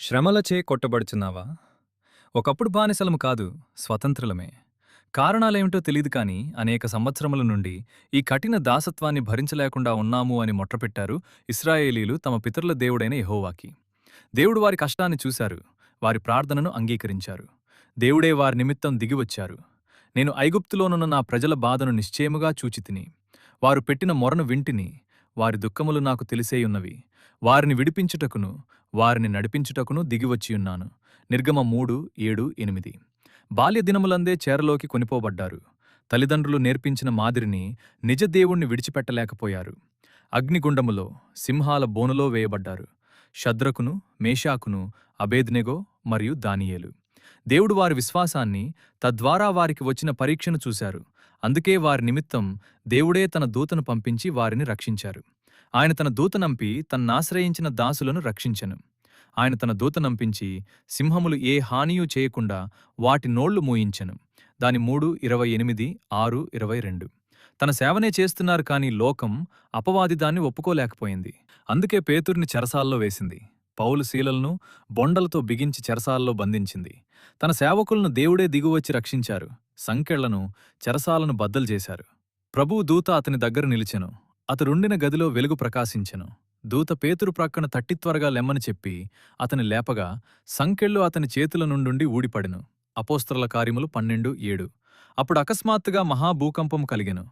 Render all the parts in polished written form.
శ్రమలచే కొట్టబడుచున్నావా? ఒకప్పుడు బానిసలము కాదు, స్వతంత్రులమే. కారణాలేమిటో తెలీదు కాని అనేక సంవత్సరముల నుండి ఈ కఠిన దాసత్వాన్ని భరించలేకుండా ఉన్నాము అని మొట్రపెట్టారు ఇశ్రాయేలీలు తమ పితరుల దేవుడైన యెహోవాకి. దేవుడు వారి కష్టాన్ని చూశారు, వారి ప్రార్థనను అంగీకరించారు. దేవుడే వారి నిమిత్తం దిగివచ్చారు. నేను ఐగుప్తులోనున్న నా ప్రజల బాధను నిశ్చయముగా చూచితిని. వారు పెట్టిన మొరను వింటిని. వారి దుఃఖములు నాకు తెలిసేయున్నవి. వారిని విడిపించుటకును వారిని నడిపించుటకును దిగివచ్చియున్నాను. నిర్గమ 3:7-8. బాల్యదినములందే చేరలోకి కొనిపోబడ్డారు. తల్లిదండ్రులు నేర్పించిన మాదిరిని నిజ దేవుణ్ణి విడిచిపెట్టలేకపోయారు. అగ్నిగుండములో, సింహాల బోనులో వేయబడ్డారు. షద్రకును, మేషాకును, అబేద్నెగో మరియు దానియేలు. దేవుడు వారి విశ్వాసాన్ని, తద్వారా వారికి వచ్చిన పరీక్షను చూశారు. అందుకే వారి నిమిత్తం దేవుడే తన దూతను పంపించి వారిని రక్షించారు. ఆయన తన దూతనంపి తన్నాశ్రయించిన దాసులను రక్షించెను. ఆయన తన దూతనంపించి సింహములు ఏ హానియూ చేయకుండా వాటి నోళ్లు మూయించెను. దాని 3:28-6:22. తన సేవనే చేస్తున్నారు కాని లోకం, అపవాది దాన్ని ఒప్పుకోలేకపోయింది. అందుకే పేతుర్ని చెరసాల్లో వేసింది. పౌలు శీలలను బొండలతో బిగించి చెరసాల్లో బంధించింది. తన సేవకులను దేవుడే దిగువచ్చి రక్షించారు. సంకెళ్లను, చెరసాలను బద్దలు చేశారు. ప్రభువు దూత అతని దగ్గర నిలిచెను. అతడుండిన గదిలో వెలుగు ప్రకాశించెను. దూత పేతురు ప్రక్కన తట్టి త్వరగా లెమ్మని చెప్పి అతని లేపగా సంకెళ్ళు అతని చేతుల నుండుండి ఊడిపడెను. అపోస్తలుల కార్యములు 12:7. అప్పుడు అకస్మాత్తుగా మహాభూకంపము కలిగెను.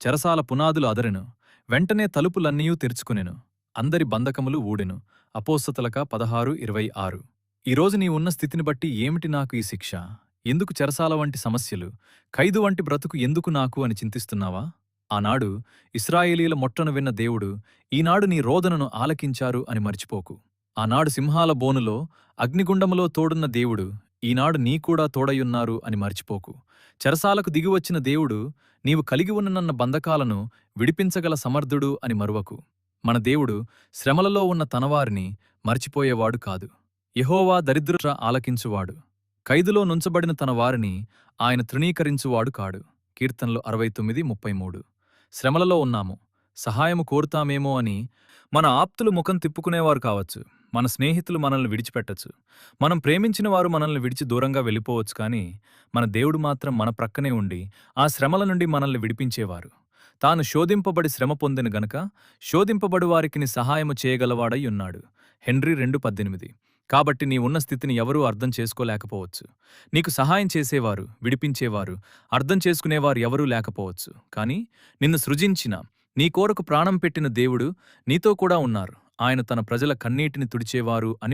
చెరసాల పునాదులు అదరెను. వెంటనే తలుపులన్నీయూ తెరుచుకునెను. అందరి బంధకములు ఊడెను. అపోస్తలుల 16:26. ఈరోజు నీ ఉన్న స్థితిని బట్టి ఏమిటి నాకు ఈ శిక్ష? ఎందుకు చెరసాల వంటి సమస్యలు, ఖైదు వంటి బ్రతుకు ఎందుకు నాకు అని చింతిస్తున్నావా? ఆనాడు ఇశ్రాయేలీల మొట్టను విన్న దేవుడు ఈనాడు నీ రోదనను ఆలకించారు అని మరిచిపోకు. ఆనాడు సింహాల బోనులో, అగ్నిగుండములో తోడున్న దేవుడు ఈనాడు నీకూడా తోడయున్నారు అని మరిచిపోకు. చెరసాలకు దిగివచ్చిన దేవుడు నీవు కలిగి ఉన్న బంధకాలను విడిపించగల సమర్థుడు అని మరువకు. మన దేవుడు శ్రమలలో ఉన్న తనవారిని మర్చిపోయేవాడు కాదు. యెహోవా దరిద్రుల ఆలకించువాడు. ఖైదులో నుంచబడిన తన వారిని ఆయన తృణీకరించువాడు కాడు. కీర్తనలు 69:33. శ్రమలలో ఉన్నాము, సహాయము కోరుతామేమో అని మన ఆప్తులు ముఖం తిప్పుకునేవారు కావచ్చు. మన స్నేహితులు మనల్ని విడిచిపెట్టచ్చు. మనం ప్రేమించిన వారు మనల్ని విడిచి దూరంగా వెళ్ళిపోవచ్చు. కానీ మన దేవుడు మాత్రం మన ప్రక్కనే ఉండి ఆ శ్రమల నుండి మనల్ని విడిపించేవారు. తాను శోధింపబడి శ్రమ పొందిన గనక శోధింపబడు వారికి సహాయము చేయగలవాడై ఉన్నాడు. హెన్రీ 2:18. కాబట్టి నీ ఉన్న స్థితిని ఎవరూ అర్థం చేసుకోలేకపోవచ్చు. నీకు సహాయం చేసేవారు, విడిపించేవారు, అర్థం చేసుకునేవారు ఎవరూ లేకపోవచ్చు. కానీ నిన్ను సృజించిన, నీ కోరకు ప్రాణం పెట్టిన దేవుడు నీతో కూడా ఉన్నారు. ఆయన తన ప్రజల కన్నీటిని తుడిచేవారు అని